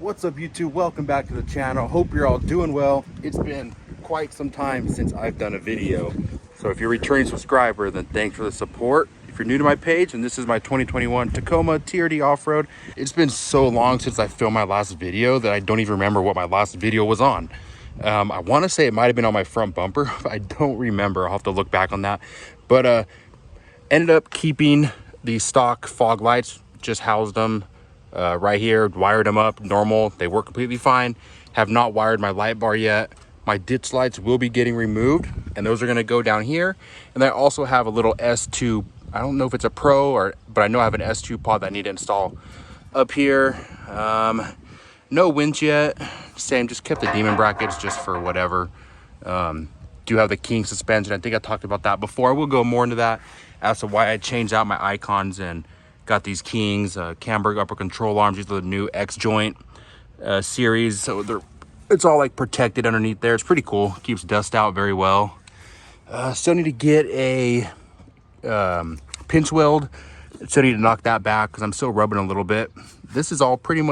What's up, YouTube? Welcome back to the channel. Hope you're all doing well. It's been quite some time since I've done a video, so if you're a returning subscriber, then thanks for the support. If you're new to my page, and this is my 2021 Tacoma TRD off-road, it's been so long since I filmed my last video that I don't even remember what my last video was on. I want to say it might have been on my front bumper. I don't remember. I'll have to look back on that. But ended up keeping the stock fog lights, just housed them right here, wired them up normal. They work completely fine. Have not wired my light bar yet. My ditch lights will be getting removed, and those are going to go down here. And I also have a little S2, I don't know if it's a Pro, but I know I have an S2 pod that I need to install up here. No winch yet. Same, just kept the Demon brackets just for whatever. Do have the King suspension. I think I talked about that before. I will go more into that as to why I changed out my icons and got these Kings, Camberg upper control arms. These are the new X joint series, so it's all like protected underneath there. It's pretty cool. Keeps dust out very well. Still need to get a pinch weld. Still need to knock that back because I'm still rubbing a little bit. This is all pretty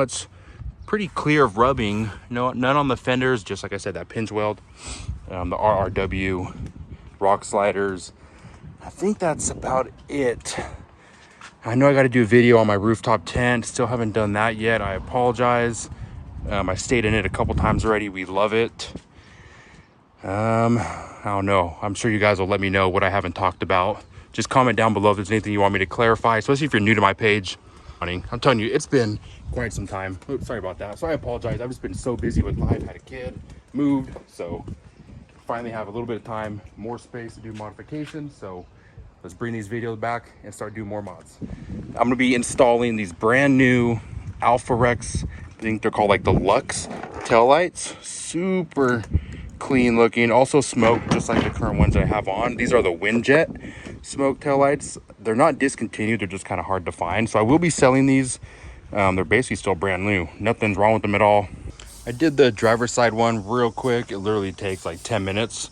clear of rubbing. None on the fenders. Just like I said, that pinch weld. The RRW Rock sliders. I think that's about it. I know I got to do a video on my rooftop tent. Still haven't done that yet. I apologize. I stayed in it a couple times already. We love it. I don't know. I'm sure you guys will let me know what I haven't talked about. Just comment down below if there's anything you want me to clarify, especially if you're new to my page. I'm telling you, it's been quite some time. Oops, sorry about that. So I apologize. I've just been so busy with life. Had a kid, moved, so finally have a little bit of time, more space to do modifications. So let's bring these videos back and start doing more mods. I'm going to be installing these brand new Alpha Rex, I think they're called like the Luxx taillights. Super clean looking, also smoke just like the current ones I have on. These are the Windjet smoke taillights. They're not discontinued, they're just kind of hard to find. So I will be selling these. They're basically still brand new. Nothing's wrong with them at all. I did the driver's side one real quick. It literally takes like 10 minutes.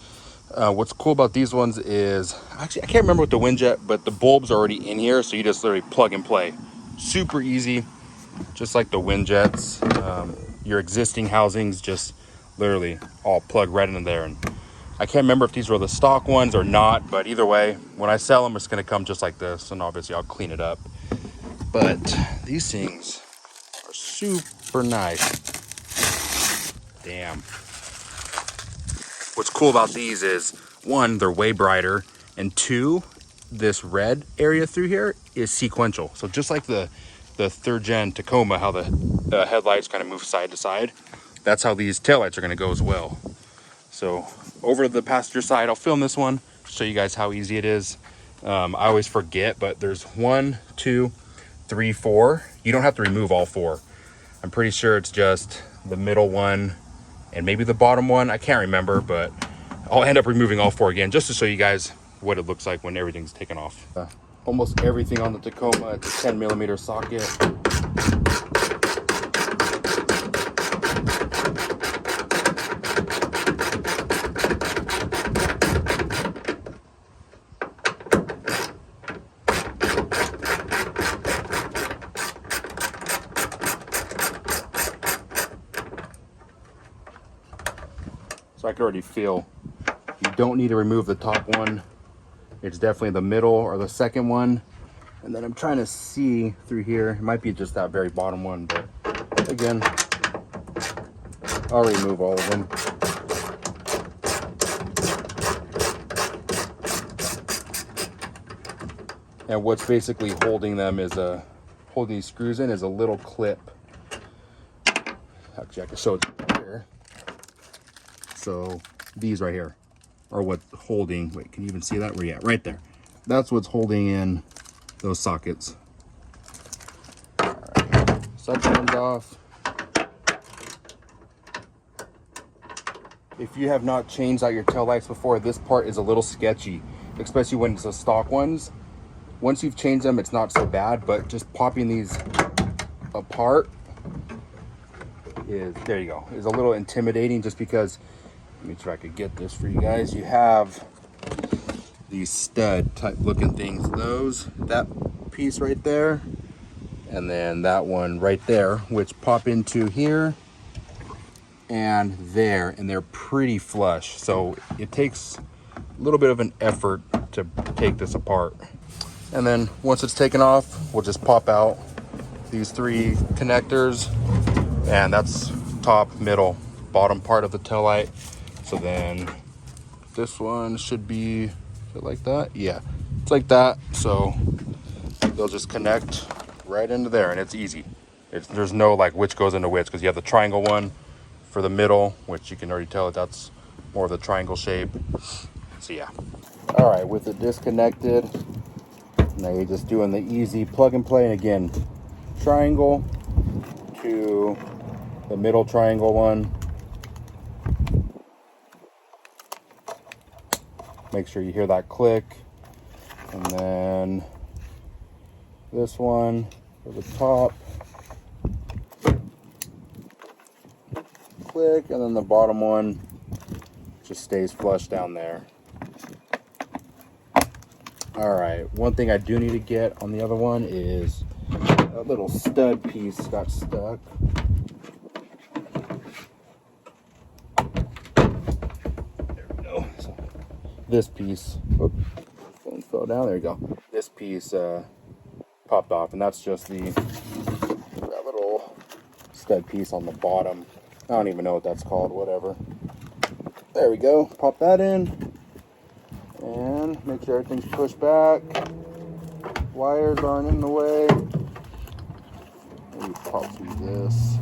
What's cool about these ones is, actually I can't remember with the Windjet, but the bulb's already in here, so you just literally plug and play. Super easy, just like the Windjets. Your existing housings just literally all plug right into there. And I can't remember if these were the stock ones or not, but either way, when I sell them, it's going to come just like this, and obviously I'll clean it up. But these things are super nice. Damn. What's cool about these is, one, they're way brighter, and two, this red area through here is sequential. So just like the third gen Tacoma, how the headlights kind of move side to side, that's how these taillights are going to go as well. So over to the passenger side, I'll film this one, show you guys how easy it is. I always forget, but there's 1, 2, 3, 4. You don't have to remove all 4. I'm pretty sure it's just the middle one and maybe the bottom one. I can't remember, but I'll end up removing all 4 again just to show you guys what it looks like when everything's taken off. Almost everything on the Tacoma, it's a 10mm socket. So I can already feel you don't need to remove the top one. It's definitely the middle or the second one. And then I'm trying to see through here. It might be just that very bottom one, but again, I'll remove all of them. And what's basically holding them is holding these screws in is a little clip. Actually, I can show it here. So these right here are what's holding, wait, can you even see that? Where you at? Right there. That's what's holding in those sockets. All right. Suction's off. If you have not changed out your tail lights before, this part is a little sketchy, especially when it's the stock ones. Once you've changed them, it's not so bad, but just popping these apart is, there you go, is a little intimidating, just because, let me try to get this for you guys. You have these stud type looking things, that piece right there, and then that one right there, which pop into here and there, and they're pretty flush. So it takes a little bit of an effort to take this apart. And then once it's taken off, we'll just pop out these 3 connectors, and that's top, middle, bottom part of the taillight. So then this one should be, is it like that? Yeah, it's like that. So they'll just connect right into there, and it's easy. There's no like which goes into which, because you have the triangle one for the middle, which you can already tell that that's more of the triangle shape. So yeah. All right, with it disconnected, now you're just doing the easy plug and play. And again, triangle to the middle triangle one. Make sure you hear that click. And then this one for the top. Click, and then the bottom one just stays flush down there. All right, one thing I do need to get on the other one is a little stud piece got stuck. There we go. So this piece, oops, phone fell down, there you go. This piece popped off, and that's just that little stud piece on the bottom. I don't even know what that's called, whatever. There we go, pop that in. And make sure everything's pushed back. Wires aren't in the way. Maybe pop through this.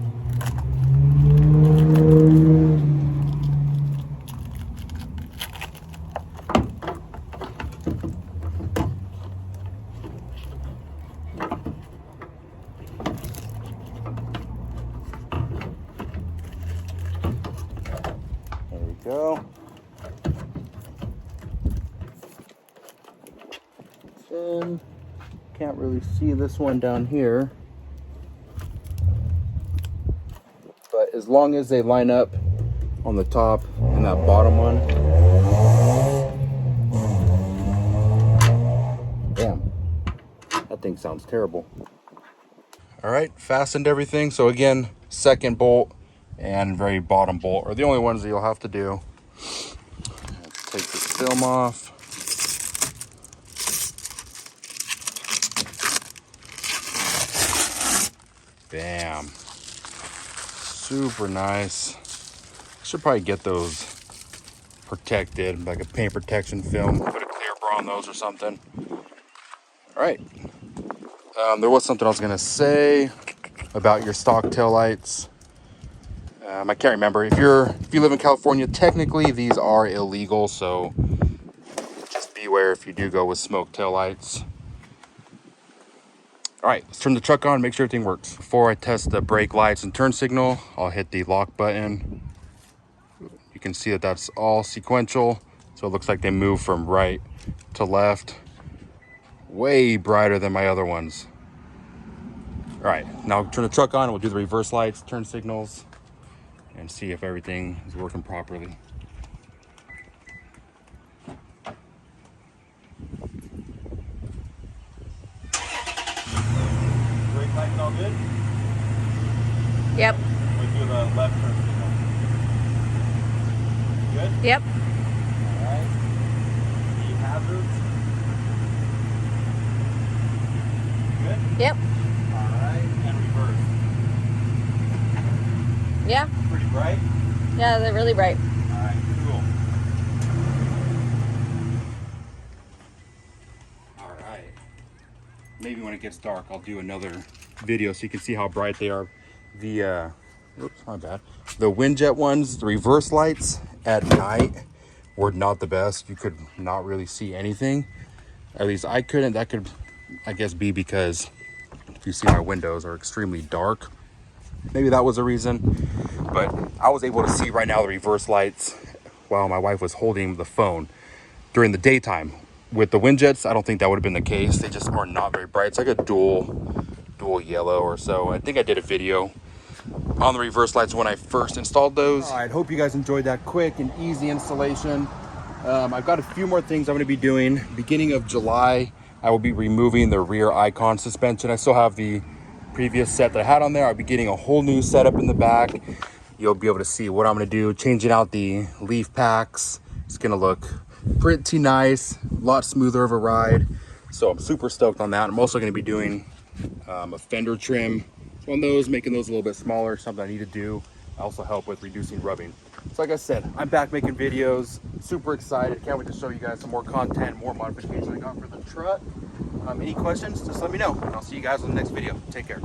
There we go. In. Can't really see this one down here, but as long as they line up on the top and that bottom one. Damn, that thing sounds terrible. All right, fastened everything. So again, second bolt and very bottom bolt are the only ones that you'll have to do. Let's take this film off. Bam. Super nice. Should probably get those protected, like a paint protection film. Put a clear bra on those or something. All right. There was something I was gonna say about your stock taillights. I can't remember. If you live in California, technically these are illegal, so just beware if you do go with smoke taillights. All right, let's turn the truck on, make sure everything works. Before I test the brake lights and turn signal, I'll hit the lock button. You can see that that's all sequential. So it looks like they move from right to left. Way brighter than my other ones. All right, now I'll turn the truck on, we'll do the reverse lights, turn signals, and see if everything is working properly. Lights all good? Yep. We do the left turn signal. Good? Yep. Alright. Any hazards? Good? Yep. Alright. And reverse. Yeah. Pretty bright? Yeah, they're really bright. Alright, cool. Alright. Maybe when it gets dark, I'll do another video so you can see how bright they are. The oops, my bad. The Windjet ones, the reverse lights at night were not the best. You could not really see anything. At least I couldn't. That could, I guess, be because if you see my windows are extremely dark. Maybe that was a reason. But I was able to see right now the reverse lights while my wife was holding the phone during the daytime. With the Windjets, I don't think that would have been the case. They just are not very bright. It's like a dual yellow or so. I think I did a video on the reverse lights when I first installed those. All right, hope you guys enjoyed that quick and easy installation. I've got a few more things I'm going to be doing. Beginning of July, I will be removing the rear icon suspension. I still have the previous set that I had on there. I'll be getting a whole new setup in the back. You'll be able to see what I'm gonna do, changing out the leaf packs. It's gonna look pretty nice, a lot smoother of a ride. So I'm super stoked on that. I'm also gonna be doing a fender trim on those, making those a little bit smaller, something I need to do. I also help with reducing rubbing. So like I said, I'm back making videos, super excited. Can't wait to show you guys some more content, more modifications I got for the truck. Any questions, just let me know. And I'll see you guys on the next video. Take care.